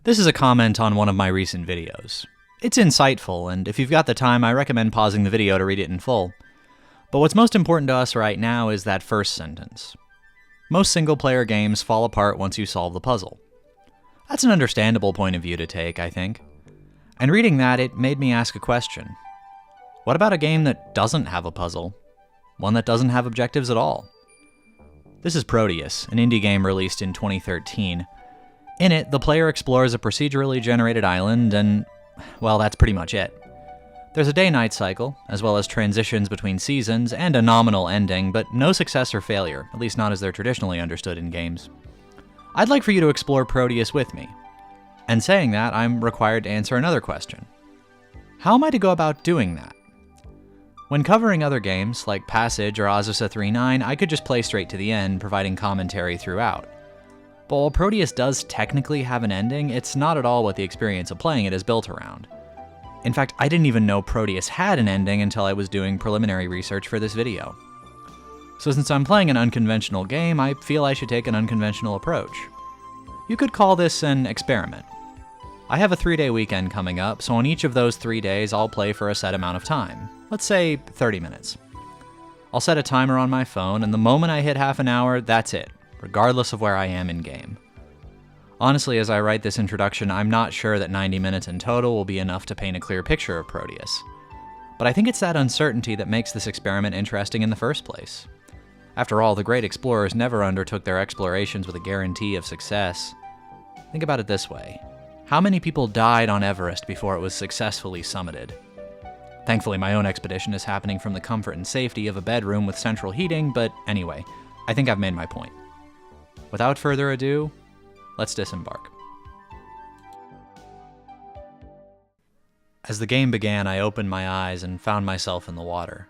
This is a comment on one of my recent videos. It's insightful, and if you've got the time, I recommend pausing the video to read it in full. But what's most important to us right now is that first sentence. Most single-player games fall apart once you solve the puzzle. That's an understandable point of view to take, I think. And reading that, it made me ask a question. What about a game that doesn't have a puzzle? One that doesn't have objectives at all? This is Proteus, an indie game released in 2013. In it, the player explores a procedurally generated island, and, well, that's pretty much it. There's a day-night cycle, as well as transitions between seasons, and a nominal ending, but no success or failure, at least not as they're traditionally understood in games. I'd like for you to explore Proteus with me. And saying that, I'm required to answer another question. How am I to go about doing that? When covering other games, like Passage or Azusa 3.9, I could just play straight to the end, providing commentary throughout. But while Proteus does technically have an ending, it's not at all what the experience of playing it is built around. In fact, I didn't even know Proteus had an ending until I was doing preliminary research for this video. So since I'm playing an unconventional game, I feel I should take an unconventional approach. You could call this an experiment. I have a 3-day weekend coming up, so on each of those 3 days I'll play for a set amount of time. Let's say 30 minutes. I'll set a timer on my phone, and the moment I hit half an hour, that's it, regardless of where I am in game. Honestly, as I write this introduction, I'm not sure that 90 minutes in total will be enough to paint a clear picture of Proteus. But I think it's that uncertainty that makes this experiment interesting in the first place. After all, the great explorers never undertook their explorations with a guarantee of success. Think about it this way. How many people died on Everest before it was successfully summited? Thankfully, my own expedition is happening from the comfort and safety of a bedroom with central heating, but anyway, I think I've made my point. Without further ado, let's disembark. As the game began, I opened my eyes and found myself in the water.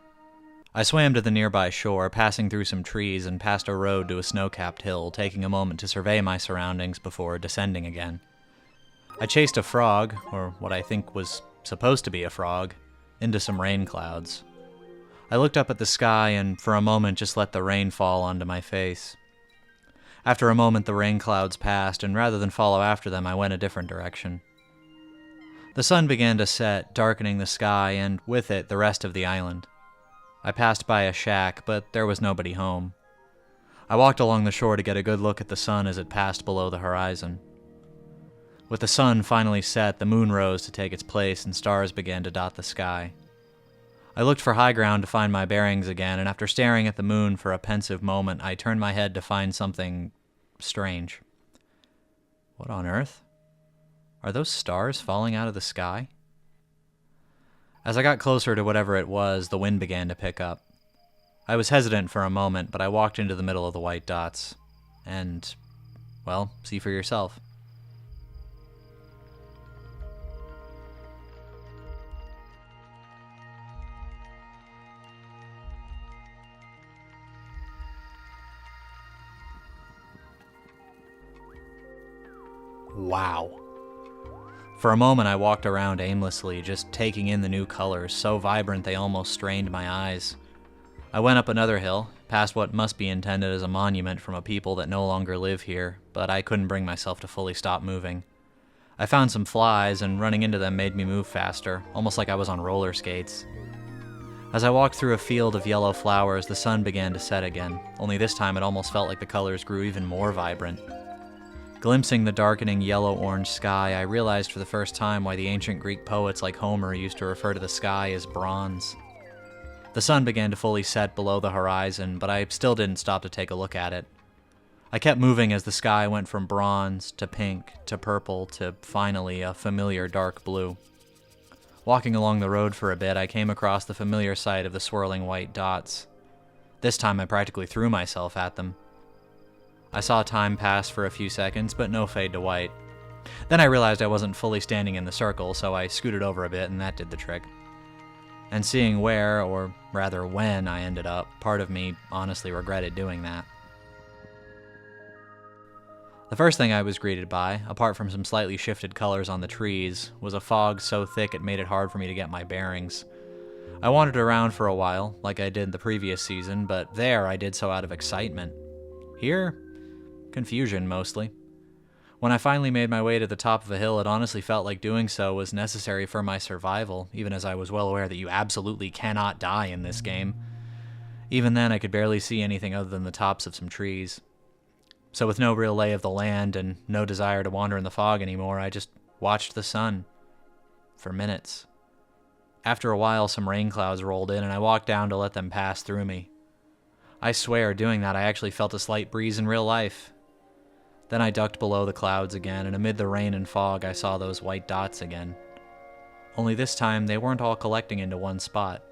I swam to the nearby shore, passing through some trees and past a road to a snow-capped hill, taking a moment to survey my surroundings before descending again. I chased a frog, or what I think was supposed to be a frog, into some rain clouds. I looked up at the sky and for a moment just let the rain fall onto my face. After a moment, the rain clouds passed, and rather than follow after them, I went a different direction. The sun began to set, darkening the sky, and with it, the rest of the island. I passed by a shack, but there was nobody home. I walked along the shore to get a good look at the sun as it passed below the horizon. With the sun finally set, the moon rose to take its place, and stars began to dot the sky. I looked for high ground to find my bearings again, and after staring at the moon for a pensive moment, I turned my head to find something strange. What on earth? Are those stars falling out of the sky? As I got closer to whatever it was, the wind began to pick up. I was hesitant for a moment, but I walked into the middle of the white dots. And, well, see for yourself. Wow. For a moment I walked around aimlessly, just taking in the new colors, so vibrant they almost strained my eyes. I went up another hill, past what must be intended as a monument from a people that no longer live here, but I couldn't bring myself to fully stop moving. I found some flies, and running into them made me move faster, almost like I was on roller skates. As I walked through a field of yellow flowers, the sun began to set again, only this time it almost felt like the colors grew even more vibrant. Glimpsing the darkening yellow-orange sky, I realized for the first time why the ancient Greek poets like Homer used to refer to the sky as bronze. The sun began to fully set below the horizon, but I still didn't stop to take a look at it. I kept moving as the sky went from bronze to pink to purple to, finally, a familiar dark blue. Walking along the road for a bit, I came across the familiar sight of the swirling white dots. This time I practically threw myself at them. I saw time pass for a few seconds, but no fade to white. Then I realized I wasn't fully standing in the circle, so I scooted over a bit, and that did the trick. And seeing where, or rather when, I ended up, part of me honestly regretted doing that. The first thing I was greeted by, apart from some slightly shifted colors on the trees, was a fog so thick it made it hard for me to get my bearings. I wandered around for a while, like I did the previous season, but there I did so out of excitement. Here, confusion mostly. When I finally made my way to the top of a hill, it honestly felt like doing so was necessary for my survival, even as I was well aware that you absolutely cannot die in this game. Even then, I could barely see anything other than the tops of some trees. So with no real lay of the land and no desire to wander in the fog anymore, I just watched the sun. For minutes. After a while, some rain clouds rolled in, and I walked down to let them pass through me. I swear, doing that, I actually felt a slight breeze in real life. Then I ducked below the clouds again, and amid the rain and fog, I saw those white dots again. Only this time, they weren't all collecting into one spot.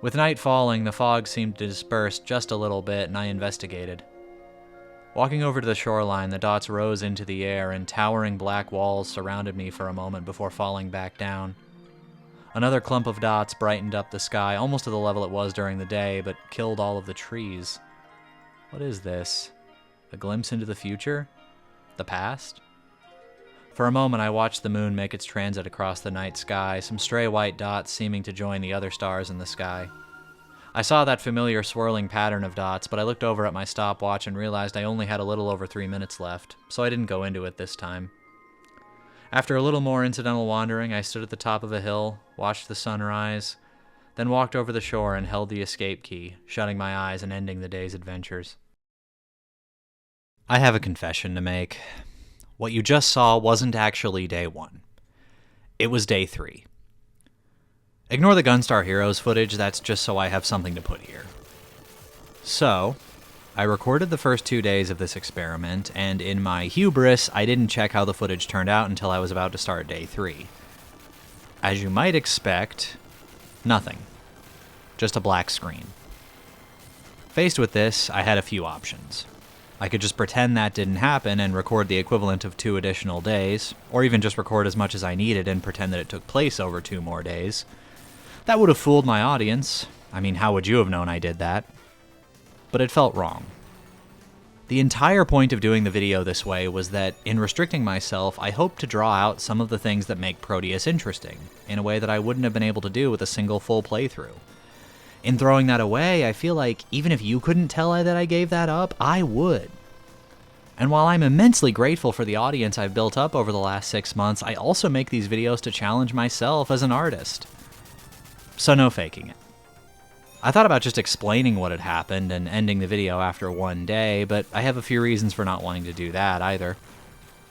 With night falling, the fog seemed to disperse just a little bit, and I investigated. Walking over to the shoreline, the dots rose into the air, and towering black walls surrounded me for a moment before falling back down. Another clump of dots brightened up the sky, almost to the level it was during the day, but killed all of the trees. What is this? A glimpse into the future? The past? For a moment, I watched the moon make its transit across the night sky, some stray white dots seeming to join the other stars in the sky. I saw that familiar swirling pattern of dots, but I looked over at my stopwatch and realized I only had a little over 3 minutes left, so I didn't go into it this time. After a little more incidental wandering, I stood at the top of a hill, watched the sun rise, then walked over the shore and held the escape key, shutting my eyes and ending the day's adventures. I have a confession to make. What you just saw wasn't actually day 1. It was day 3. Ignore the Gunstar Heroes footage, that's just so I have something to put here. So, I recorded the first 2 days of this experiment, and in my hubris, I didn't check how the footage turned out until I was about to start day 3. As you might expect, nothing. Just a black screen. Faced with this, I had a few options. I could just pretend that didn't happen and record the equivalent of 2 additional days, or even just record as much as I needed and pretend that it took place over 2 more days. That would have fooled my audience. I mean, how would you have known I did that? But it felt wrong. The entire point of doing the video this way was that, in restricting myself, I hoped to draw out some of the things that make Proteus interesting, in a way that I wouldn't have been able to do with a single full playthrough. In throwing that away, I feel like even if you couldn't tell that I gave that up, I would. And while I'm immensely grateful for the audience I've built up over the last 6 months, I also make these videos to challenge myself as an artist. So no faking it. I thought about just explaining what had happened and ending the video after 1 day, but I have a few reasons for not wanting to do that either.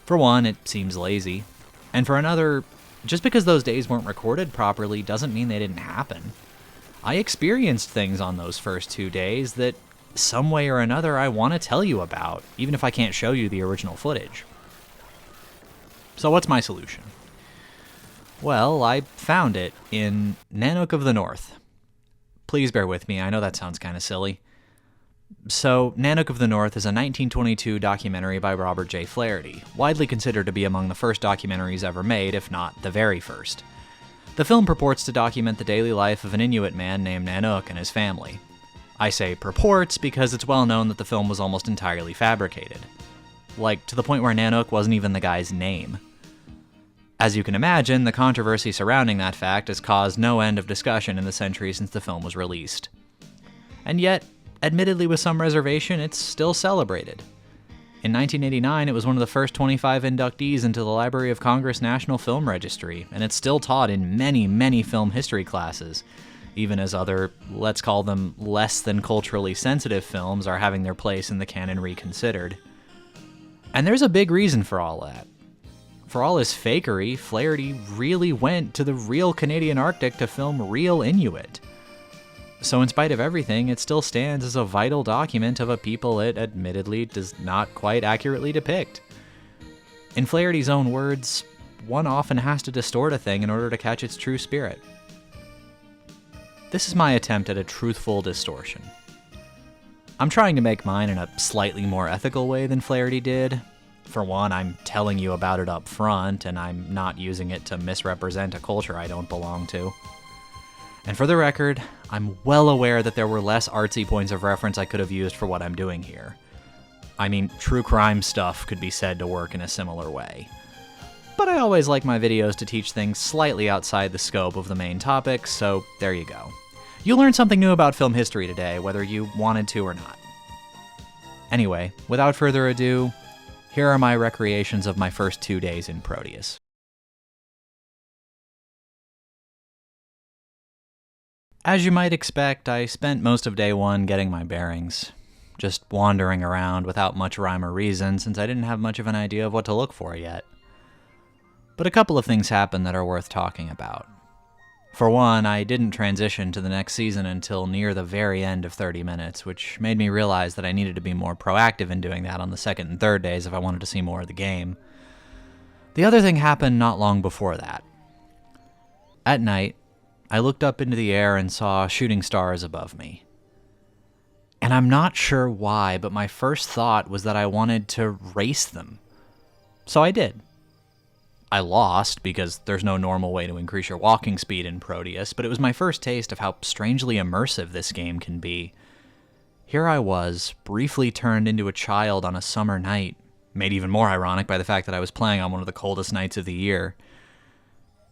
For one, it seems lazy. And for another, just because those days weren't recorded properly doesn't mean they didn't happen. I experienced things on those first 2 days that, some way or another, I want to tell you about, even if I can't show you the original footage. So what's my solution? Well, I found it in Nanook of the North. Please bear with me, I know that sounds kind of silly. So, Nanook of the North is a 1922 documentary by Robert J. Flaherty, widely considered to be among the first documentaries ever made, if not the very first. The film purports to document the daily life of an Inuit man named Nanook and his family. I say purports because it's well known that the film was almost entirely fabricated. Like, to the point where Nanook wasn't even the guy's name. As you can imagine, the controversy surrounding that fact has caused no end of discussion in the century since the film was released. And yet, admittedly with some reservation, it's still celebrated. In 1989, it was one of the first 25 inductees into the Library of Congress National Film Registry, and it's still taught in many, many film history classes, even as other, let's call them less than culturally sensitive films are having their place in the canon reconsidered. And there's a big reason for all that. For all his fakery, Flaherty really went to the real Canadian Arctic to film real Inuit. So in spite of everything, it still stands as a vital document of a people it admittedly does not quite accurately depict. In Flaherty's own words, one often has to distort a thing in order to catch its true spirit. This is my attempt at a truthful distortion. I'm trying to make mine in a slightly more ethical way than Flaherty did. For one, I'm telling you about it up front, and I'm not using it to misrepresent a culture I don't belong to. And for the record, I'm well aware that there were less artsy points of reference I could have used for what I'm doing here. I mean, true crime stuff could be said to work in a similar way. But I always like my videos to teach things slightly outside the scope of the main topic, so there you go. You'll learn something new about film history today, whether you wanted to or not. Anyway, without further ado, Here are my recreations of my first 2 days in Proteus. As you might expect, I spent most of day 1 getting my bearings, just wandering around without much rhyme or reason since I didn't have much of an idea of what to look for yet. But a couple of things happened that are worth talking about. For one, I didn't transition to the next season until near the very end of 30 minutes, which made me realize that I needed to be more proactive in doing that on the second and third days if I wanted to see more of the game. The other thing happened not long before that. At night, I looked up into the air and saw shooting stars above me. And I'm not sure why, but my first thought was that I wanted to race them. So I did. I lost, because there's no normal way to increase your walking speed in Proteus, but it was my first taste of how strangely immersive this game can be. Here I was, briefly turned into a child on a summer night, made even more ironic by the fact that I was playing on one of the coldest nights of the year.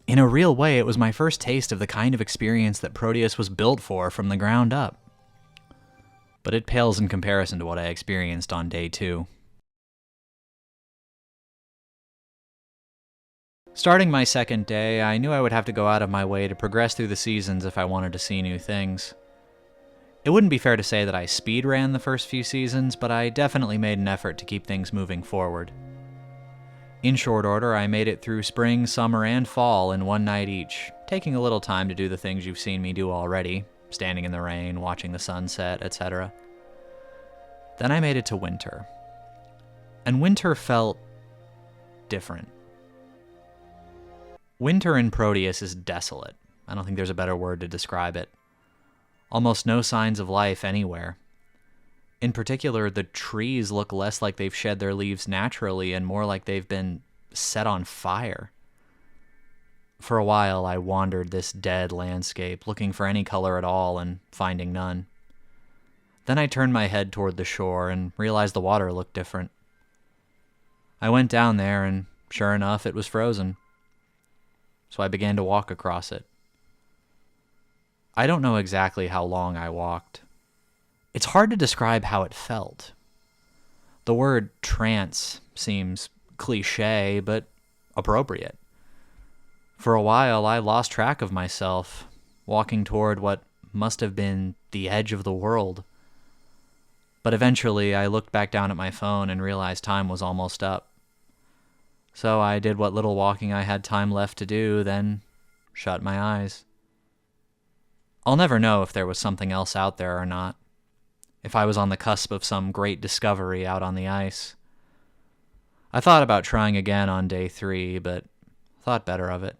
In a real way, it was my first taste of the kind of experience that Proteus was built for from the ground up. But it pales in comparison to what I experienced on day 2. Starting my second day, I knew I would have to go out of my way to progress through the seasons if I wanted to see new things. It wouldn't be fair to say that I speed ran the first few seasons, but I definitely made an effort to keep things moving forward. In short order, I made it through spring, summer, and fall in one night each, taking a little time to do the things you've seen me do already, standing in the rain, watching the sunset, etc. Then I made it to winter. And winter felt different. Winter in Proteus is desolate. I don't think there's a better word to describe it. Almost no signs of life anywhere. In particular, the trees look less like they've shed their leaves naturally and more like they've been set on fire. For a while, I wandered this dead landscape, looking for any color at all and finding none. Then I turned my head toward the shore and realized the water looked different. I went down there and, sure enough, it was frozen. So I began to walk across it. I don't know exactly how long I walked. It's hard to describe how it felt. The word trance seems cliché, but appropriate. For a while, I lost track of myself, walking toward what must have been the edge of the world. But eventually, I looked back down at my phone and realized time was almost up. So I did what little walking I had time left to do, then shut my eyes. I'll never know if there was something else out there or not, if I was on the cusp of some great discovery out on the ice. I thought about trying again on day 3, but thought better of it.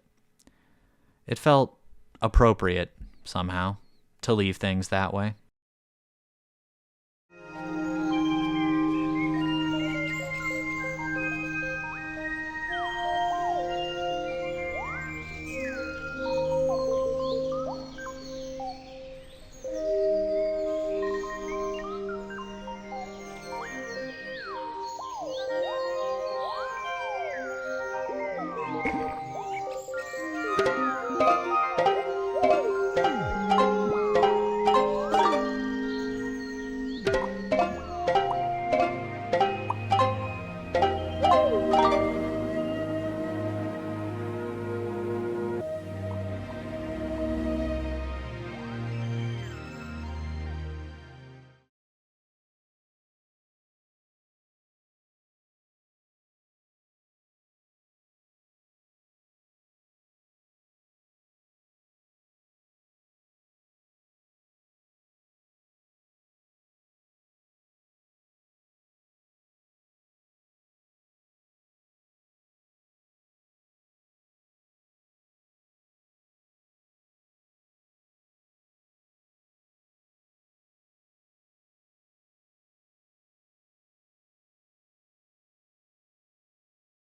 It felt appropriate, somehow, to leave things that way.